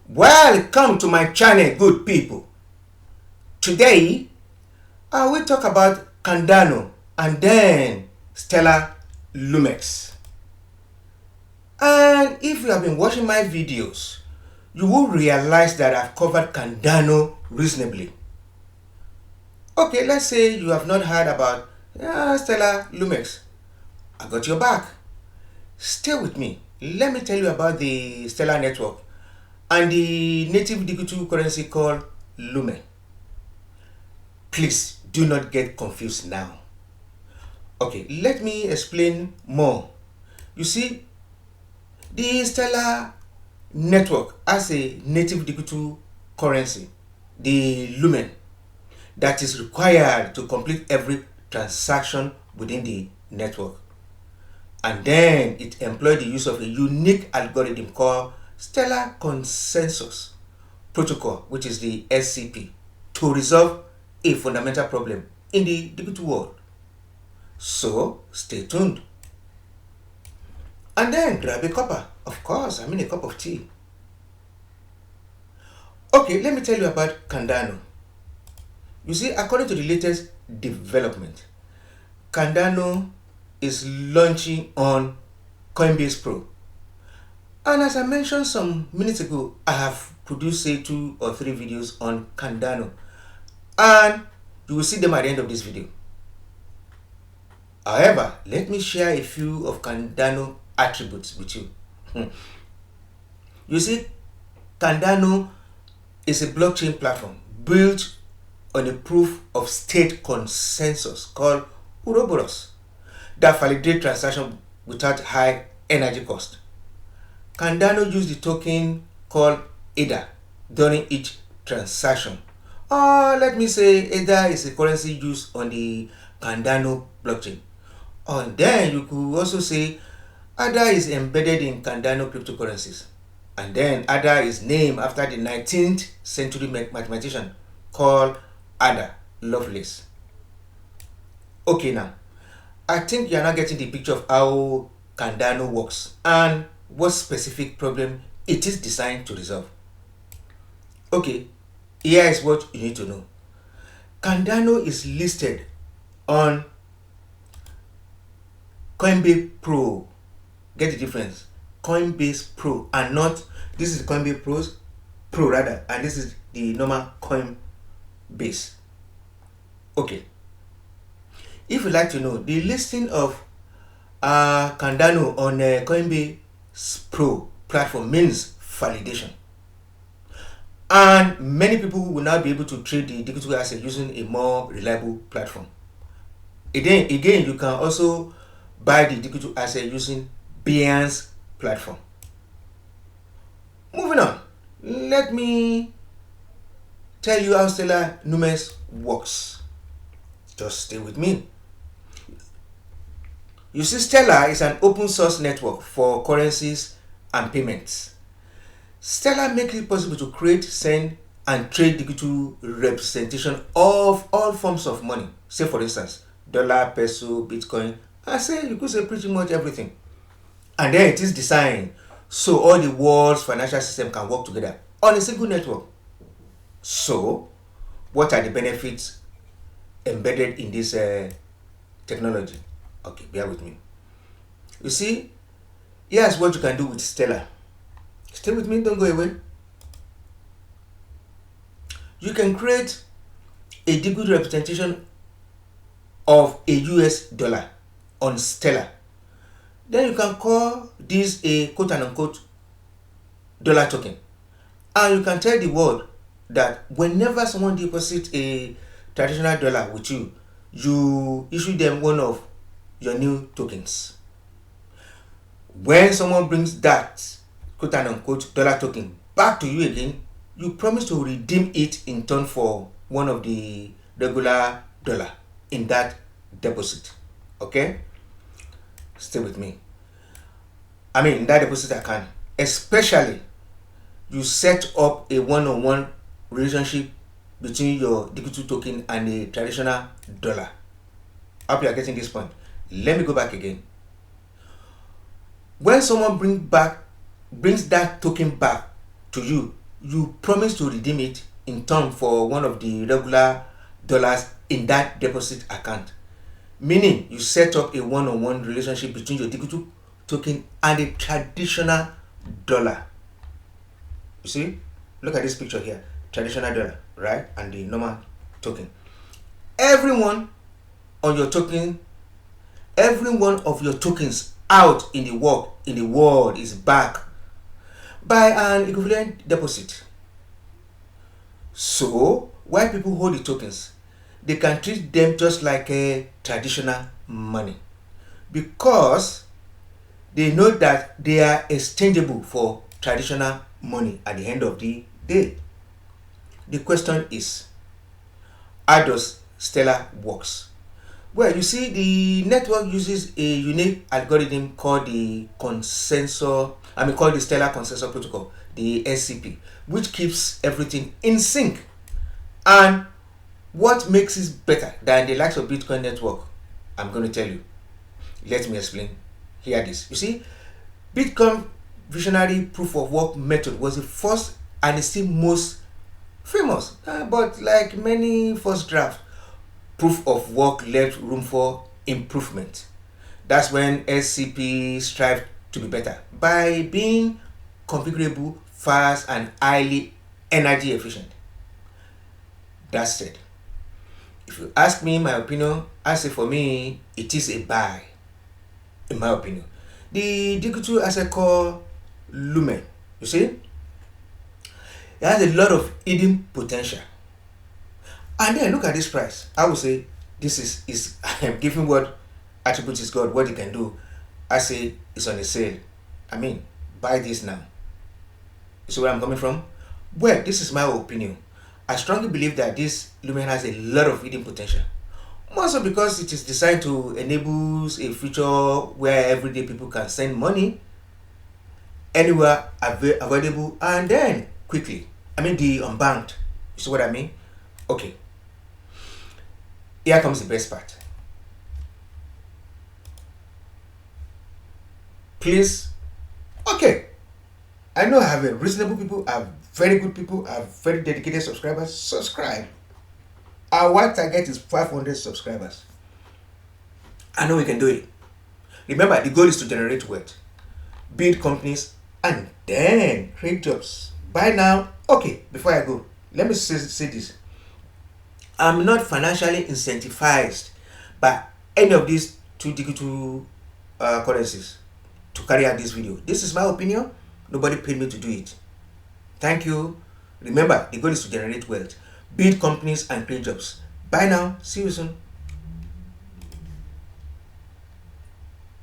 Welcome to my channel, good people. Today, I will talk about Cardano and then Stellar Lumex. And if you have been watching my videos, you will realize that I've covered Cardano reasonably. Okay, let's say you have not heard about Stellar Lumex. I got your back. Stay with me. Let me tell you about the Stellar network and the native digital currency called Lume. Please do not get confused now. Okay, let me explain more. You see, the Stellar network has a native digital currency, the Lumen, that is required to complete every transaction within the network. And then it employs the use of a unique algorithm called Stellar Consensus Protocol, which is the SCP, to resolve a fundamental problem in the digital world. So stay tuned. And then grab a cuppa. Of course, I mean a cup of tea. Okay, let me tell you about Cardano. You see, according to the latest development, Cardano is launching on Coinbase Pro. And as I mentioned some minutes ago, I have produced say 2 or 3 videos on Cardano, and you will see them at the end of this video. However, let me share a few of Cardano attributes with you. You see, Cardano is a blockchain platform built on a proof of stake consensus called Ouroboros that validates transactions without high energy cost. Cardano uses the token called ADA during each transaction. Or let me say ADA is a currency used on the Cardano blockchain. And then you could also say ADA is embedded in Cardano cryptocurrencies. And then ADA is named after the 19th century mathematician called Ada Lovelace. Okay, now I think you are now getting the picture of how Cardano works and what specific problem it is designed to resolve. Okay, here is what you need to know. Cardano is listed on Coinbase Pro. Get the difference? Coinbase Pro and not, this is Coinbase Pro rather, and this is the normal Coinbase. Okay. If you'd like to know, the listing of Cardano on Coinbase Pro platform means validation. And many people will now be able to trade the digital asset using a more reliable platform. Again, you can also buy the digital asset using Binance platform. Moving on, let me tell you how Stellar Lumex works. Just stay with me. You see, Stellar is an open source network for currencies and payments. Stellar makes it possible to create, send, and trade digital representation of all forms of money. Say for instance, dollar, peso, Bitcoin, I say you could say pretty much everything. And then it is designed so all the world's financial system can work together on a single network. So, what are the benefits embedded in this technology? Okay, bear with me. You see, here's what you can do with Stellar. Stay with me, don't go away. You can create a digital representation of a US dollar on Stellar. Then you can call this a quote unquote dollar token. And you can tell the world that whenever someone deposits a traditional dollar with you, you issue them one of your new tokens. When someone brings that quote unquote dollar token back to you again, you promise to redeem it in turn for one of the regular dollar in that deposit. Okay? Stay with me. I mean, in that deposit account, especially you set up a one-on-one relationship between your digital token and a traditional dollar. I hope you are getting this point. Let me go back again. When someone brings that token back to you you promise to redeem it in turn for one of the regular dollars in that deposit account. Meaning you set up a one-on-one relationship between your Digital token and a traditional dollar. You see, look at this picture here, traditional dollar, right, and the normal token. Everyone on your token, every one of your tokens out in the world is backed by an equivalent deposit. So while people hold the tokens, they can treat them just like a traditional money because they know that they are exchangeable for traditional money at the end of the day. The question is, how does Stellar works? Well, you see, the network uses a unique algorithm called the Stellar Consensus Protocol, the SCP, which keeps everything in sync. And what makes it better than the likes of Bitcoin network? I'm going to tell you. Let me explain. Hear this. You see, Bitcoin visionary proof of work method was the first and is still most famous. But like many first draft, proof of work left room for improvement. That's when SCP strived to be better by being configurable, fast, and highly energy efficient. That said, if you ask me my opinion, I say for me, it is a buy, in my opinion. The digital asset called Lumen, you see, it has a lot of hidden potential. And then look at this price. I would say this is given what attributes is God, what it can do. I say it's on a sale. I mean, buy this now. You see where I'm coming from? Well, this is my opinion. I strongly believe that this Lumen has a lot of hidden potential. More so because it is designed to enable a future where everyday people can send money anywhere available and then quickly. I mean the unbanked. You see what I mean? Okay. Here comes the best part. Please, okay. I know I have a reasonable people, I have very good people, I have very dedicated subscribers. Subscribe. Our wide target is 500 subscribers. I know we can do it. Remember, the goal is to generate wealth, build companies, and then create jobs. By now, okay, before I go, let me say this. I'm not financially incentivized by any of these two digital currencies to carry out this video. This is my opinion. Nobody paid me to do it. Thank you. Remember, the goal is to generate wealth, build companies, and create jobs. Bye now. See you soon.